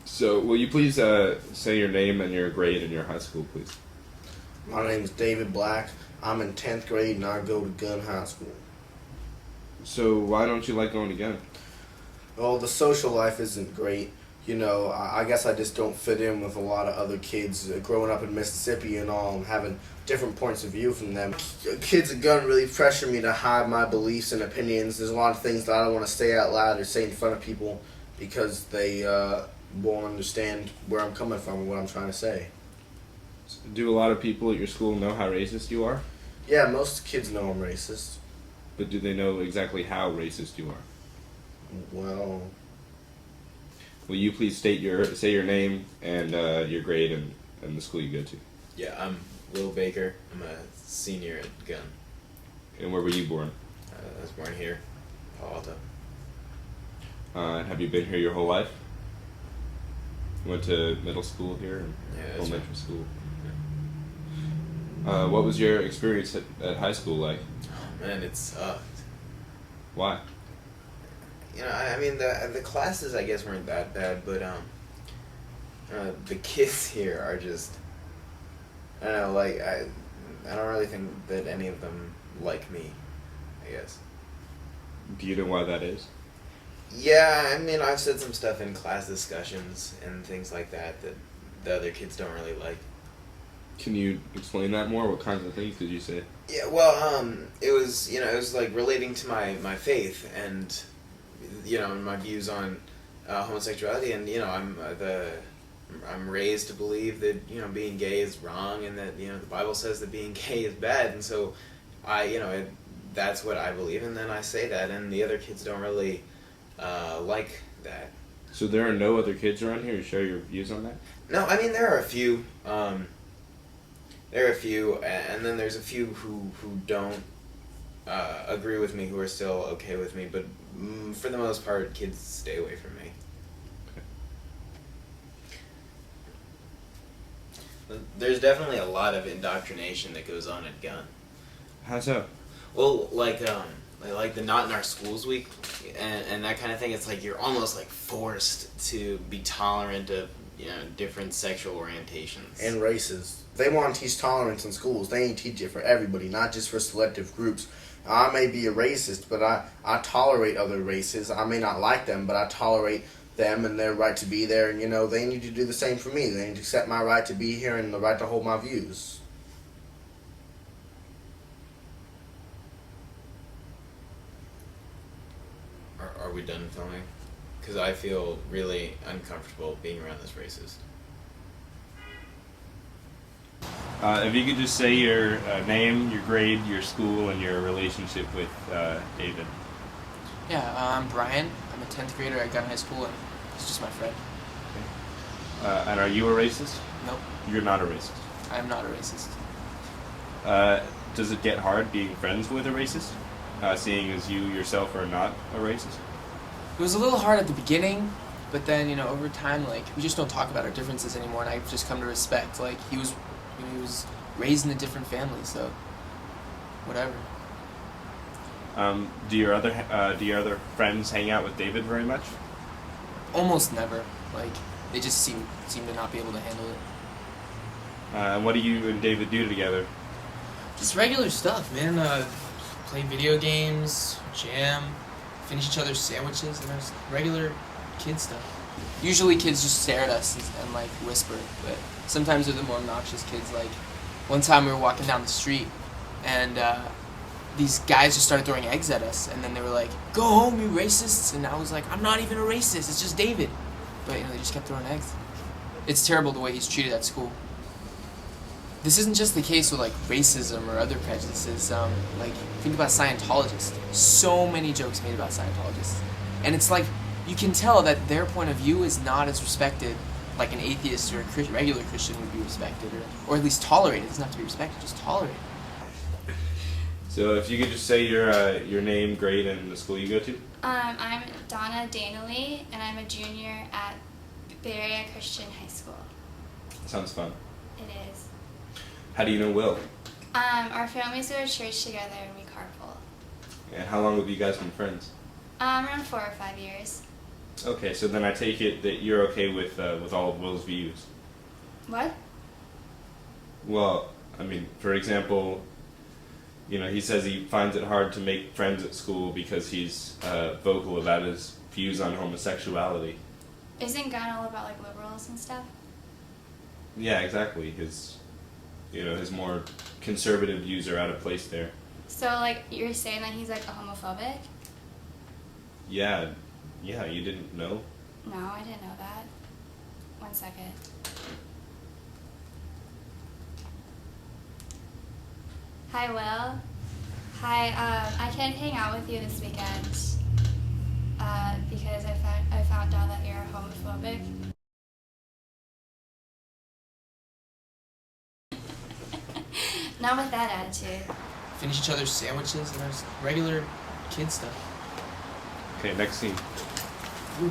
So, will you please say your name and your grade in your high school, please? My name is David Black. I'm in 10th grade and I go to Gunn High School. So, why don't you like going to Gunn? Well, the social life isn't great. You know, I guess I just don't fit in with a lot of other kids growing up in Mississippi and all, and having different points of view from them. Kids at Gunn really pressure me to hide my beliefs and opinions. There's a lot of things that I don't want to say out loud or say in front of people because they won't understand where I'm coming from and what I'm trying to say. Do a lot of people at your school know how racist you are? Yeah, most kids know I'm racist. But do they know exactly how racist you are? Well, will you please say your name and your grade and the school you go to? Yeah, I'm Will Baker. I'm a senior at Gunn. And where were you born? I was born here, Palo Alto. Have you been here your whole life? You went to middle school here and Yeah, that's elementary right. school. What was your experience at high school like? Oh man, it sucked. Why? You know, I mean the classes I guess weren't that bad, but the kids here are just, I don't know, like I don't really think that any of them like me, I guess. Do you know why that is? Yeah, I mean I've said some stuff in class discussions and things like that that the other kids don't really like. Can you explain that more? What kinds of things did you say? Yeah, well, it was like relating to my faith and my views on homosexuality, and I'm raised to believe that being gay is wrong, and that the Bible says that being gay is bad, and so that's what I believe, and then I say that, and the other kids don't really like that. So there are no other kids around here who share your views on that? No, I mean there are a few. There are a few, and then there's a few who don't agree with me, who are still okay with me, but for the most part, kids stay away from me. Okay. There's definitely a lot of indoctrination that goes on at Gunn. How so? Well, like the Not in Our Schools week and that kind of thing. It's like you're almost like forced to be tolerant of different sexual orientations and races. They want to teach tolerance in schools. They ain't teach it for everybody, not just for selective groups. I may be a racist, but I tolerate other races. I may not like them, but I tolerate them and their right to be there. And, they need to do the same for me. They need to accept my right to be here and the right to hold my views. Are we done filming? Because I feel really uncomfortable being around this racist. If you could just say your name, your grade, your school, and your relationship with David. Yeah, I'm Brian. I'm a 10th grader at Gunn High School, and he's just my friend. Okay. And are you a racist? Nope, You're not a racist. I'm not a racist. Does it get hard being friends with a racist, seeing as you yourself are not a racist? It was a little hard at the beginning, but then, over time, we just don't talk about our differences anymore, and I've just come to respect. He was raised in a different family, so whatever. Do your other friends hang out with David very much? Almost never. They just seem to not be able to handle it. And what do you and David do together? Just regular stuff, man. Play video games, jam, finish each other's sandwiches, and just regular kid stuff. Usually kids just stare at us and whisper, but sometimes they're the more obnoxious kids. One time we were walking down the street, and these guys just started throwing eggs at us, and then they were like, "Go home, you racists!" And I was like, "I'm not even a racist, it's just David." But they just kept throwing eggs. It's terrible the way he's treated at school. This isn't just the case with racism or other prejudices. Think about Scientologists. So many jokes made about Scientologists, and it's you can tell that their point of view is not as respected like an atheist or a regular Christian would be respected, or at least tolerated. It doesn't have to be respected, just tolerated. So if you could just say your name, grade, and the school you go to. I'm Donna Danley, and I'm a junior at Bay Area Christian High School. Sounds fun. It is. How do you know Will? Our families go to church together and we carpool. And how long have you guys been friends? Around 4 or 5 years. Okay, so then I take it that you're okay with all of Will's views. What? Well, I mean, for example, he says he finds it hard to make friends at school because he's vocal about his views on homosexuality. Isn't Gunn all about like liberals and stuff? Yeah, exactly. His more conservative views are out of place there. So like you're saying that he's like a homophobic? Yeah, you didn't know? No, I didn't know that. 1 second. Hi, Will. Hi, I can't hang out with you this weekend because I found out that you're homophobic. Not with that attitude. Finish each other's sandwiches and there's regular kid stuff. Okay, next scene. Ooh.